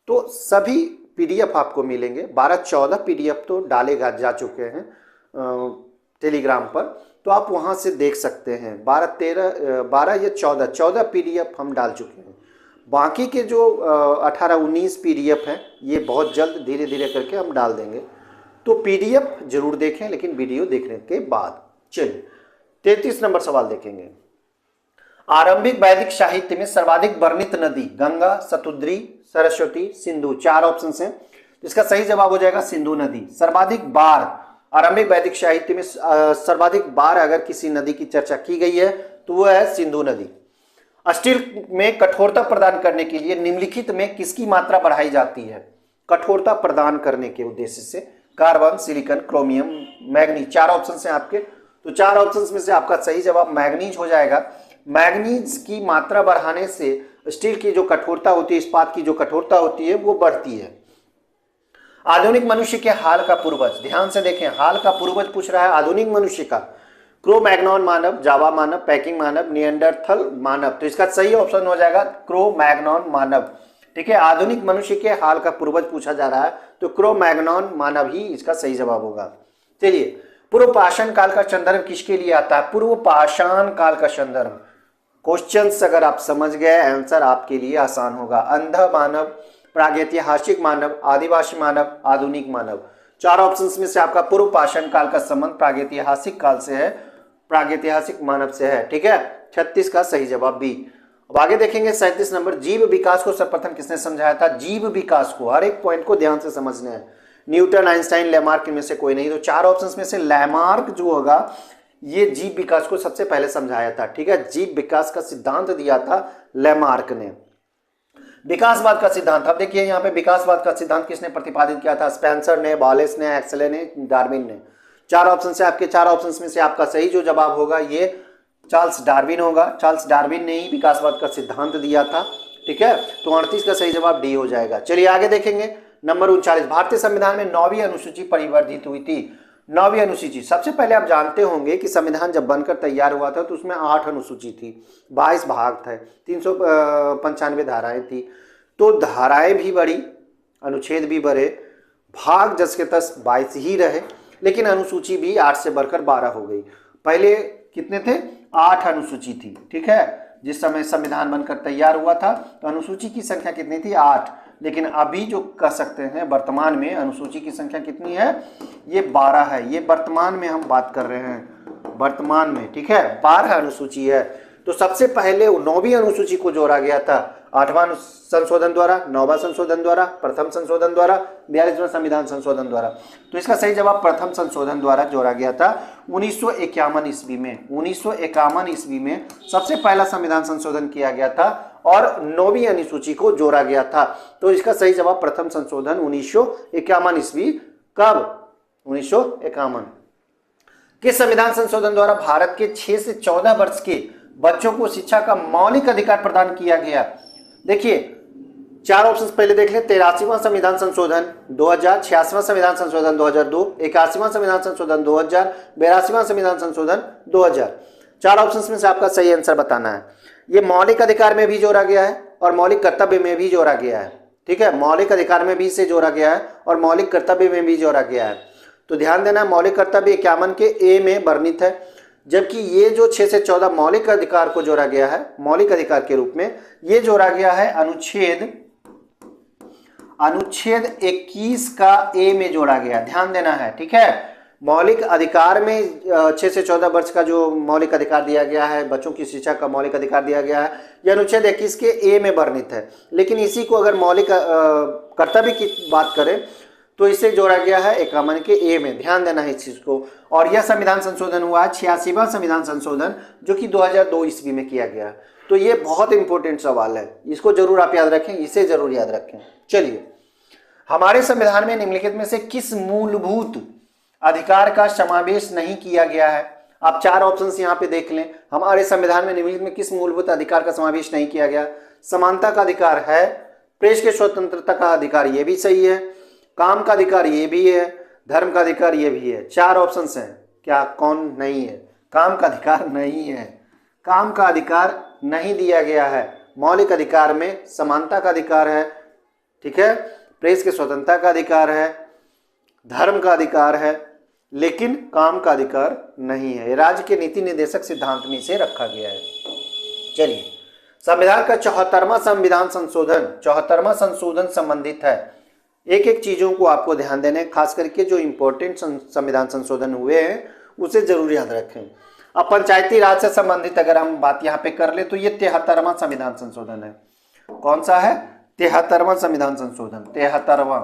तो सभी पीडीएफ आपको मिलेंगे। 12-14 पीडीएफ तो डालेगा जा चुके हैं टेलीग्राम पर, तो आप वहाँ से देख सकते हैं। 12 या 14 पीडीएफ हम डाल चुके हैं। बाकी के जो 18-19 पीडीएफ हैं, ये बहुत जल्द धीरे धीरे करके हम डाल देंगे। तो पीडीएफ जरूर देखें, लेकिन वीडियो देखने के बाद। चलिए 33 नंबर सवाल देखेंगे। आरंभिक वैदिक साहित्य में सर्वाधिक वर्णित नदी गंगा, सतुद्री, सरस्वती, सिंधु। 4 ऑप्शन हैं, इसका सही जवाब हो जाएगा सिंधु नदी। सर्वाधिक बार आरंभिक वैदिक साहित्य में सर्वाधिक बार अगर किसी नदी की चर्चा की गई है तो वह है सिंधु नदी। स्टील में कठोरता प्रदान करने के लिए निम्नलिखित में किसकी मात्रा बढ़ाई जाती है? कठोरता प्रदान करने के उद्देश्य से carbon, silicon, chromium, manganese. 4 option हैं आपके, तो 4 ऑप्शन में से आपका सही जवाब मैग्नीज हो जाएगा। मैग्नीज की मात्रा बढ़ाने से स्टील की जो कठोरता होती है, इस्पात की जो कठोरता होती है, वो बढ़ती है। आधुनिक मनुष्य के हाल का पूर्वज, ध्यान से देखें, हाल का पूर्वज पूछ रहा है आधुनिक मनुष्य का। क्रो-मैग्नॉन मानव, जावा मानव, पैकिंग मानव, निएंडरथल मानव। तो इसका सही ऑप्शन हो जाएगा क्रो-मैग्नॉन मानव, ठीक है। आधुनिक मनुष्य के हाल का पूर्वज पूछा जा रहा है, तो क्रो-मैग्नॉन मानव ही इसका सही जवाब होगा। चलिए, पूर्व पाषाण काल का संदर्भ किसके लिए आता है? पूर्व पाषाण काल का संदर्भ। क्वेश्चंस अगर आप समझ गए, आंसर आपके लिए आसान होगा। अंध मानव, प्रागैतिहासिक मानव, आदिवासी मानव, आधुनिक मानव। 4 ऑप्शंस में से आपका पूर्व पाषाण काल का संबंध प्रागैतिहासिक काल से है, प्रागैतिहासिक मानव से है, ठीक है। 36 का सही जवाब बी। अब आगे देखेंगे 37 नंबर, जीव विकास को सर्वप्रथम किसने समझाया था? जीव विकास को, हर एक पॉइंट को ध्यान से समझना है। न्यूटन, आइंस्टाइन, लैमार्क, इनमें से कोई नहीं। तो 4 ऑप्शंस में से लैमार्क जो होगा, ये जीव विकास को सबसे पहले समझाया था, ठीक है। जीव विकास का सिद्धांत दिया था लैमार्क ने। विकासवाद का सिद्धांत, अब देखिए यहाँ पे विकासवाद का सिद्धांत किसने प्रतिपादित किया था? स्पेंसर ने, वॉलेस ने, एक्सले ने, डार्विन ने। 4 ऑप्शन से आपके 4 ऑप्शन में से आपका सही जो जवाब होगा ये चार्ल्स डार्विन होगा। चार्ल्स डार्विन ने ही विकासवाद का सिद्धांत दिया था, ठीक है। तो 38 का सही जवाब डी हो जाएगा। चलिए आगे देखेंगे नंबर 39, भारतीय संविधान में 9वीं अनुसूची परिवर्धित हुई थी। 9वीं अनुसूची, सबसे पहले आप जानते होंगे कि संविधान जब बनकर तैयार हुआ था तो उसमें 8 अनुसूची थी, 22 भाग थे, 395 धाराएं थी। तो धाराएं भी बढ़ी, अनुच्छेद भी बढ़े, भाग 10 के 10 22 ही रहे, लेकिन अनुसूची भी 8 से बढ़कर 12 हो गई। पहले कितने थे, 8 अनुसूची थी, ठीक है। जिस समय संविधान बनकर तैयार हुआ था तो अनुसूची की संख्या कितनी थी, 8। लेकिन अभी जो कह सकते हैं वर्तमान में अनुसूची की संख्या कितनी है, ये 12 है। ये वर्तमान में हम बात कर रहे हैं, वर्तमान में, ठीक है, 12 अनुसूची है। तो सबसे पहले 9वीं अनुसूची को जोड़ा गया था 8वां संशोधन द्वारा, 9वां संशोधन द्वारा, प्रथम संशोधन द्वारा, 42वां संविधान संशोधन द्वारा। तो इसका सही जवाब प्रथम संशोधन द्वारा जोड़ा गया था 1951 ईस्वी में। 1951 ईस्वी में सबसे पहला संविधान संशोधन किया गया था और 9वीं अनुसूची को जोड़ा गया था। तो इसका सही जवाब प्रथम संशोधन 1951 ईस्वी। कब, 1951। किस संविधान संशोधन द्वारा भारत के 6 से 14 वर्ष के बच्चों को शिक्षा का मौलिक अधिकार प्रदान किया गया? देखिए 4 ऑप्शन पहले देख ले। 83वां संविधान संशोधन 2000, 86वां संविधान संशोधन 2002, 81वां संविधान संशोधन 2000, 82वां संविधान संशोधन 2000। 4 ऑप्शन में से आपका सही आंसर बताना है। ये मौलिक अधिकार में भी जोड़ा गया है और मौलिक कर्तव्य में भी जोड़ा गया है, ठीक है। मौलिक अधिकार में भी इसे जोड़ा गया है और मौलिक कर्तव्य में भी जोड़ा गया है। तो ध्यान देना, मौलिक कर्तव्य 51 के ए में वर्णित है, जबकि ये जो 6 से 14 मौलिक अधिकार को जोड़ा गया है, मौलिक अधिकार के रूप में ये जोड़ा गया है अनुच्छेद 21 का ए में जोड़ा गया। ध्यान देना है, ठीक है। मौलिक अधिकार में 6 से 14 वर्ष का जो मौलिक अधिकार दिया गया है, बच्चों की शिक्षा का मौलिक अधिकार दिया गया है, यह अनुच्छेद 21 के ए में वर्णित है। लेकिन इसी को अगर मौलिक कर्तव्य की बात करें तो इसे जोड़ा गया है 51 के ए में। ध्यान देना है इस चीज को। और यह संविधान संशोधन हुआ है 86वां संविधान संशोधन, जो कि 2002 ईस्वी में किया गया। तो ये बहुत इंपॉर्टेंट सवाल है, इसको जरूर आप याद रखें, इसे जरूर याद रखें। चलिए, हमारे संविधान में निम्नलिखित में से किस मूलभूत अधिकार का समावेश नहीं किया गया है? आप 4 ऑप्शंस यहाँ पे देख लें। हमारे संविधान में निम्नलिखित में किस मूलभूत अधिकार का समावेश नहीं किया गया? समानता का अधिकार है, प्रेस के स्वतंत्रता का अधिकार ये भी सही है, काम का अधिकार ये भी है, धर्म का अधिकार ये भी है। 4 ऑप्शंस हैं, क्या कौन नहीं है? काम का अधिकार नहीं है, काम का अधिकार नहीं दिया गया है। मौलिक अधिकार में समानता का अधिकार है, ठीक है, प्रेस के स्वतंत्रता का अधिकार है, धर्म का अधिकार है, लेकिन काम का अधिकार नहीं है। राज्य के नीति निर्देशक सिद्धांत में इसे रखा गया है। चलिए, संविधान का 74वां संविधान संशोधन, 74वां संशोधन संबंधित है। एक एक चीजों को आपको ध्यान देने, खास करके जो इंपॉर्टेंट संविधान संशोधन हुए हैं उसे जरूर याद रखें। अब पंचायती राज से संबंधित अगर हम बात यहाँ पे कर ले तो ये 73वां संविधान संशोधन है। कौन सा है? 73वां संविधान संशोधन, 73वां,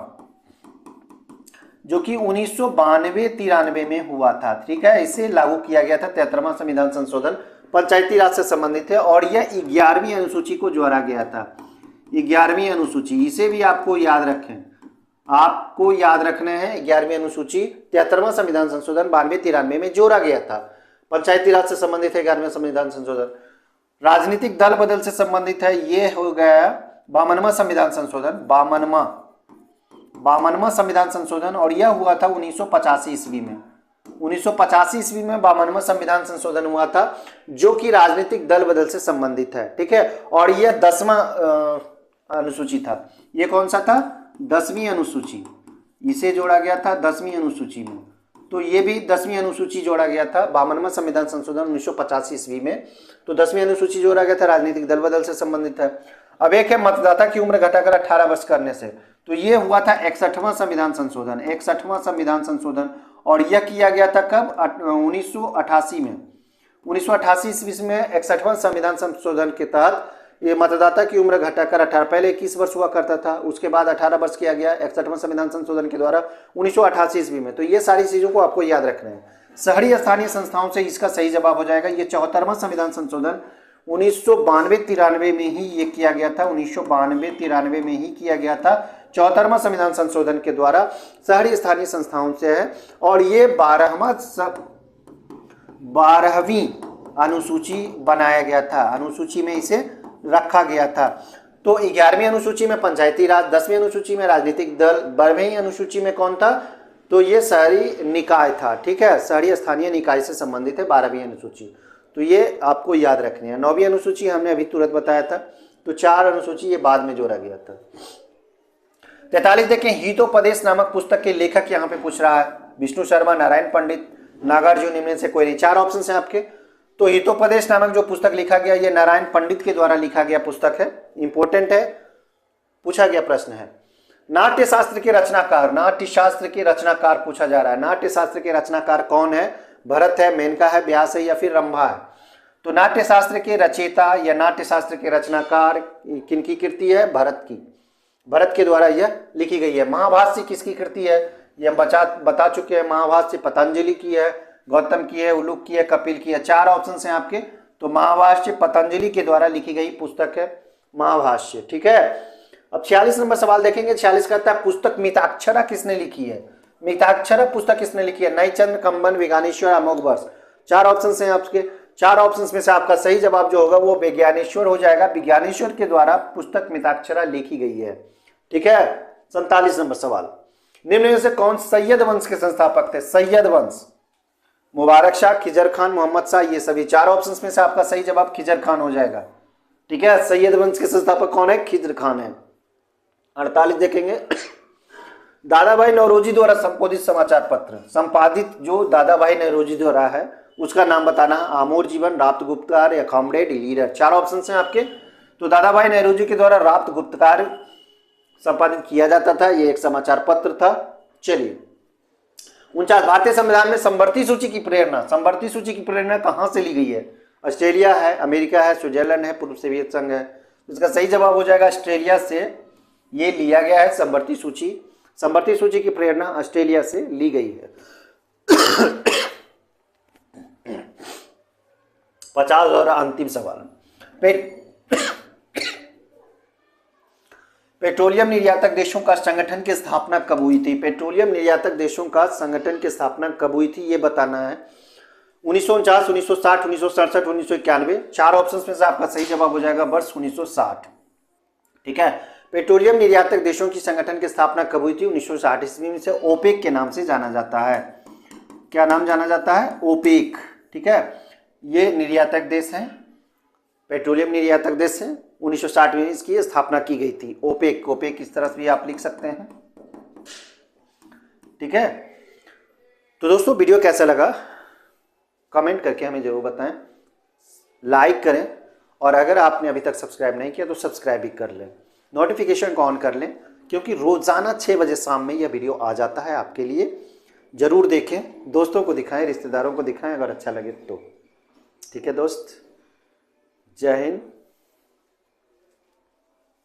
जो कि 1992-93 में हुआ था, ठीक है। इसे लागू किया गया था। 73वां संविधान संशोधन पंचायती राज से संबंधित है और यह 11वीं अनुसूची को जोड़ा गया था। 11वीं अनुसूची, इसे भी आपको याद रखें, आपको याद रखना है। 11वीं अनुसूची 73वां संविधान संशोधन 92-93 में जोड़ा गया था। पंचायती राज से संबंधित है 11वां संविधान संशोधन। राजनीतिक दल बदल से संबंधित है, ये हो गया 52वां संविधान संशोधन, 52वां संविधान संशोधन, और यह हुआ था 1985 ईस्वी में। 1985 ईस्वी में 52वां संविधान संशोधन हुआ था, जो कि राजनीतिक दल बदल से संबंधित है, ठीक है। और यह 10वां अनुसूची था। ये कौन सा था? 10वीं अनुसूची, इसे जोड़ा गया था 10वीं अनुसूची में। तो ये भी 10वीं अनुसूची जोड़ा गया था 52वां संविधान संशोधन 1985 ईस्वी में। तो 10वीं अनुसूची जोड़ा गया था, राजनीतिक दल बदल से संबंधित है। अब एक है मतदाता की उम्र घटाकर 18 वर्ष करने से, तो ये हुआ था 61वां संविधान संशोधन, 61वां संविधान संशोधन, और यह किया गया था कब? 1988 में। 1988 ईस्वी में 61वां संविधान संशोधन के तहत ये मतदाता की उम्र घटाकर 18, पहले 21 वर्ष हुआ करता था, उसके बाद 18 वर्ष किया गया 61वां संविधान संशोधन के द्वारा 1988 ईस्वी में। तो ये सारी चीजों को आपको याद रखना है। शहरी स्थानीय संस्थाओं से इसका सही जवाब हो जाएगा। ये 74वां संविधान संशोधन 1992-93 में ही ये किया गया था, 1992-93 में ही किया गया था। 74वां संविधान संशोधन के द्वारा शहरी स्थानीय संस्थाओं से है, और ये 12वीं अनुसूची बनाया गया था, अनुसूची में इसे रखा गया था। तो 11वीं अनुसूची में पंचायती राज, 10वीं अनुसूची में राजनीतिक दल, 12वीं अनुसूची में कौन था? तो ये शहरी निकाय था, ठीक है, शहरी स्थानीय निकाय से संबंधित है 12वीं अनुसूची। तो ये आपको याद रखनी है। 9वीं अनुसूची हमने अभी तुरंत बताया था। तो 4 अनुसूची ये बाद में जोड़ा गया था। 43 देखें, हितोपदेश नामक पुस्तक के लेखक यहाँ पे पूछ रहा है, विष्णु शर्मा, नारायण पंडित, नागार्जुन इनमें से कोई नहीं। 4 ऑप्शन है आपके। तो हितोपदेश नामक जो पुस्तक लिखा गया ये नारायण पंडित के द्वारा लिखा गया पुस्तक है, इंपॉर्टेंट है, पूछा गया प्रश्न है। नाट्य शास्त्र के रचनाकार, नाट्य शास्त्र के रचनाकार पूछा जा रहा है। नाट्य शास्त्र के रचनाकार कौन है? भरत है, मेनका है, व्यास है या फिर रंभा है? तो नाट्य शास्त्र के रचयिता या नाट्य शास्त्र के रचनाकार किनकी कृति है? भरत की। भरत के द्वारा यह लिखी गई है। महाभाष्य किसकी कृति है? ये हम बता चुके हैं। महाभाष्य पतंजलि की है, गौतम की है, उलूक की है, कपिल की है। 4 ऑप्शन हैं आपके। तो महाभाष्य पतंजलि के द्वारा लिखी गई पुस्तक है महाभाष्य। ठीक है। अब 46 नंबर सवाल देखेंगे। 46 कहता है पुस्तक मिताक्षरा किसने लिखी है? मिताक्षरा पुस्तक किसने लिखी है? नयचंद्र, कंबन, विज्ञानेश्वर, अमोघवर्ष। 4 ऑप्शन हैं आपके। 4 ऑप्शन में से आपका सही जवाब जो होगा वो विज्ञानेश्वर हो जाएगा। विज्ञानेश्वर के द्वारा पुस्तक मिताक्षरा लिखी गई है। ठीक है। 47 नंबर सवाल, निम्न में से कौन सैयद वंश के संस्थापक थे? सैयद वंश, मुबारक शाह, खिजर खान, मोहम्मद शाह, ये सभी। 4 ऑप्शन में से आपका सही जवाब खिजर खान हो जाएगा। ठीक है। सैयद वंश के संस्थापक कौन है? खिजर खान है। 48 देखेंगे। दादाभाई नौरोजी द्वारा संपादित समाचार पत्र, संपादित जो दादाभाई नौरोजी द्वारा है उसका नाम बताना। आमोर जीवन, राप्त गुप्तकार या कॉमरेड लीडर। 4 ऑप्शन हैं आपके। तो दादाभाई नौरोजी के द्वारा राप्त गुप्तकार संपादित किया जाता था, ये एक समाचार पत्र था। चलिए 49, भारतीय संविधान में समवर्ती सूची की प्रेरणा, समवर्ती सूची की प्रेरणा कहां से ली गई है? ऑस्ट्रेलिया है, अमेरिका है, स्विट्जरलैंड है, पूर्व सोवियत संघ है। इसका सही जवाब हो जाएगा ऑस्ट्रेलिया से ये लिया गया है समवर्ती सूची। समवर्ती सूची की प्रेरणा ऑस्ट्रेलिया से ली गई है। 50 और अंतिम सवाल, पेट्रोलियम निर्यातक देशों का संगठन की स्थापना कब हुई थी? पेट्रोलियम निर्यातक देशों का संगठन की स्थापना कब हुई थी ये बताना है। 1949, 1960, 1967, 1991। 4 ऑप्शन में से आपका सही जवाब हो जाएगा वर्ष 1960। ठीक है। पेट्रोलियम निर्यातक देशों की संगठन की स्थापना कब हुई थी? 1960 ईस्वी में। से ओपेक के नाम से जाना जाता है। क्या नाम जाना जाता है? ओपेक। ठीक है। ये निर्यातक देश हैं, पेट्रोलियम निर्यातक देश हैं। 1960 में इसकी स्थापना की गई थी। ओपेक, ओपेक इस तरह से भी आप लिख सकते हैं। ठीक है। तो दोस्तों वीडियो कैसा लगा कमेंट करके हमें जरूर बताएं, लाइक करें और अगर आपने अभी तक सब्सक्राइब नहीं किया तो सब्सक्राइब भी कर लें, नोटिफिकेशन को ऑन कर लें, क्योंकि रोजाना 6 बजे शाम में यह वीडियो आ जाता है आपके लिए। जरूर देखें, दोस्तों को दिखाएं, रिश्तेदारों को दिखाएं अगर अच्छा लगे तो। ठीक है दोस्त, जय हिंद।